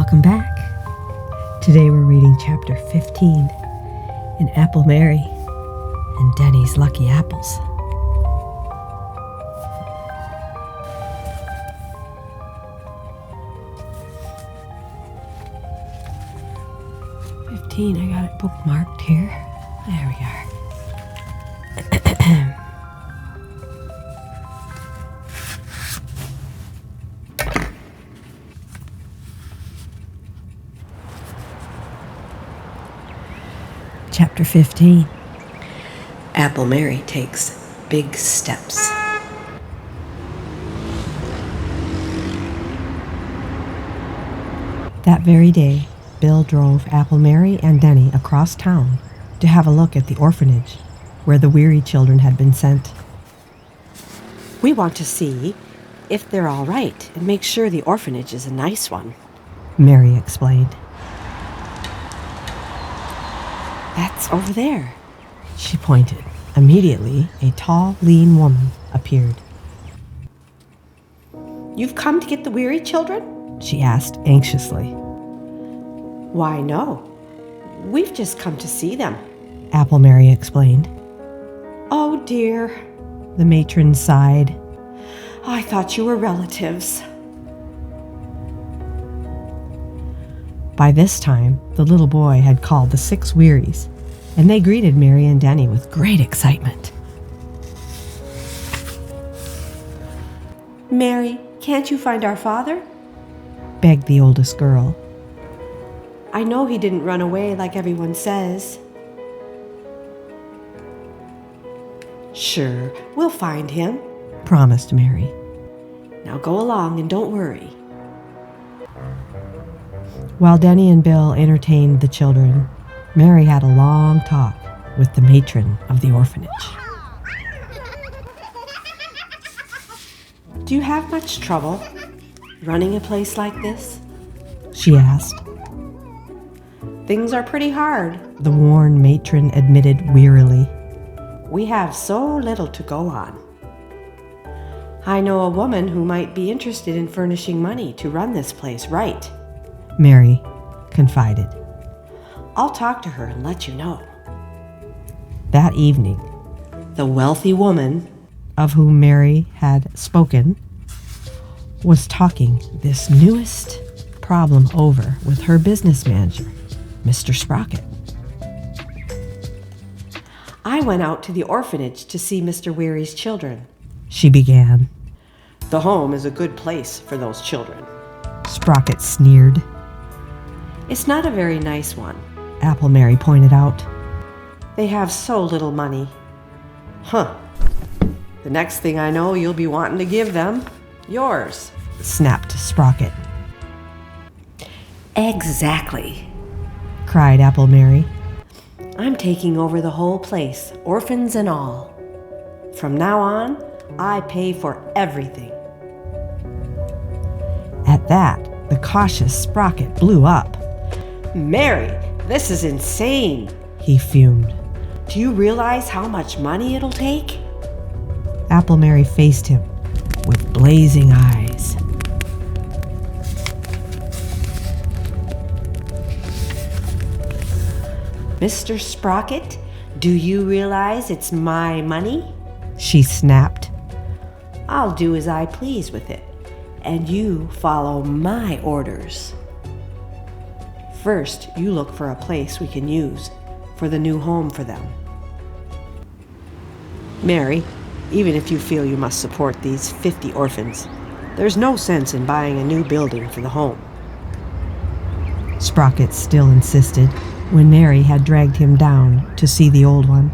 Welcome back. Today we're reading chapter 15 in Apple Mary and Dennie's Lucky Apples. I got it bookmarked here. There we are. Chapter 15. Apple Mary takes big steps. That very day, Bill drove Apple Mary and Dennie across town to have a look at the orphanage where the weary children had been sent. We want to see if they're all right and make sure the orphanage is a nice one, Mary explained. That's over there. She pointed. Immediately, a tall, lean woman appeared. You've come to get the weary children? She asked anxiously. Why, no. We've just come to see them, Apple Mary explained. Oh, dear, the matron sighed. I thought you were relatives. By this time, the little boy had called the 6 wearies, and they greeted Mary and Dennie with great excitement. Mary, can't you find our father? Begged the oldest girl. I know he didn't run away like everyone says. Sure, we'll find him, promised Mary. Now go along and don't worry. While Dennie and Bill entertained the children, Mary had a long talk with the matron of the orphanage. Do you have much trouble running a place like this? She asked. Things are pretty hard, the worn matron admitted wearily. We have so little to go on. I know a woman who might be interested in furnishing money to run this place right, Mary confided. I'll talk to her and let you know. That evening, the wealthy woman of whom Mary had spoken was talking this newest problem over with her business manager, Mr. Sprocket. I went out to the orphanage to see Mr. Weary's children, she began. The home is a good place for those children, Sprocket sneered. It's not a very nice one, Apple Mary pointed out. They have so little money. Huh. The next thing I know, you'll be wanting to give them yours, snapped Sprocket. Exactly, cried Apple Mary. I'm taking over the whole place, orphans and all. From now on, I pay for everything. At that, the cautious Sprocket blew up. Mary, this is insane, he fumed. Do you realize how much money it'll take? Apple Mary faced him with blazing eyes. Mr. Sprocket, do you realize it's my money? She snapped. I'll do as I please with it, and you follow my orders. First, you look for a place we can use for the new home for them. Mary, even if you feel you must support these 50 orphans, there's no sense in buying a new building for the home. Sprocket still insisted when Mary had dragged him down to see the old one.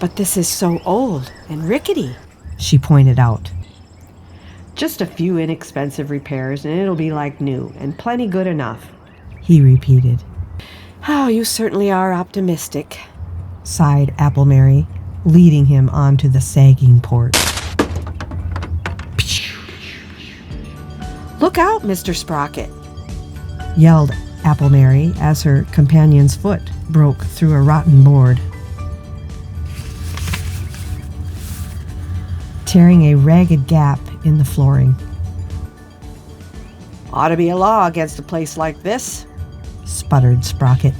But this is so old and rickety, she pointed out. Just a few inexpensive repairs and it'll be like new and plenty good enough, he repeated. Oh, you certainly are optimistic, sighed Apple Mary, leading him onto the sagging porch. Look out, Mr. Sprocket, yelled Apple Mary as her companion's foot broke through a rotten board, tearing a ragged gap in the flooring. Ought to be a law against a place like this, sputtered Sprocket,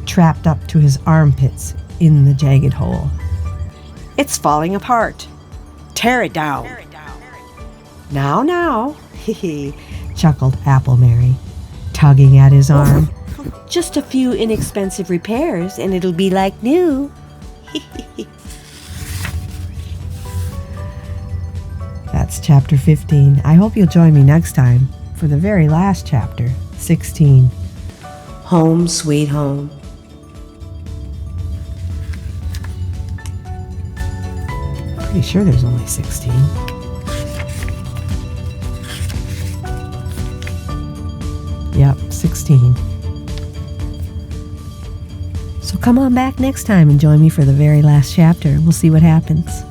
trapped up to his armpits in the jagged hole. It's falling apart. Tear it down. Now, chuckled Apple Mary, tugging at his arm. Just a few inexpensive repairs and it'll be like new. That's chapter 15. I hope you'll join me next time for the very last chapter, 16. Home Sweet Home. Pretty sure there's only 16. Yep, 16. So come on back next time and join me for the very last chapter. We'll see what happens.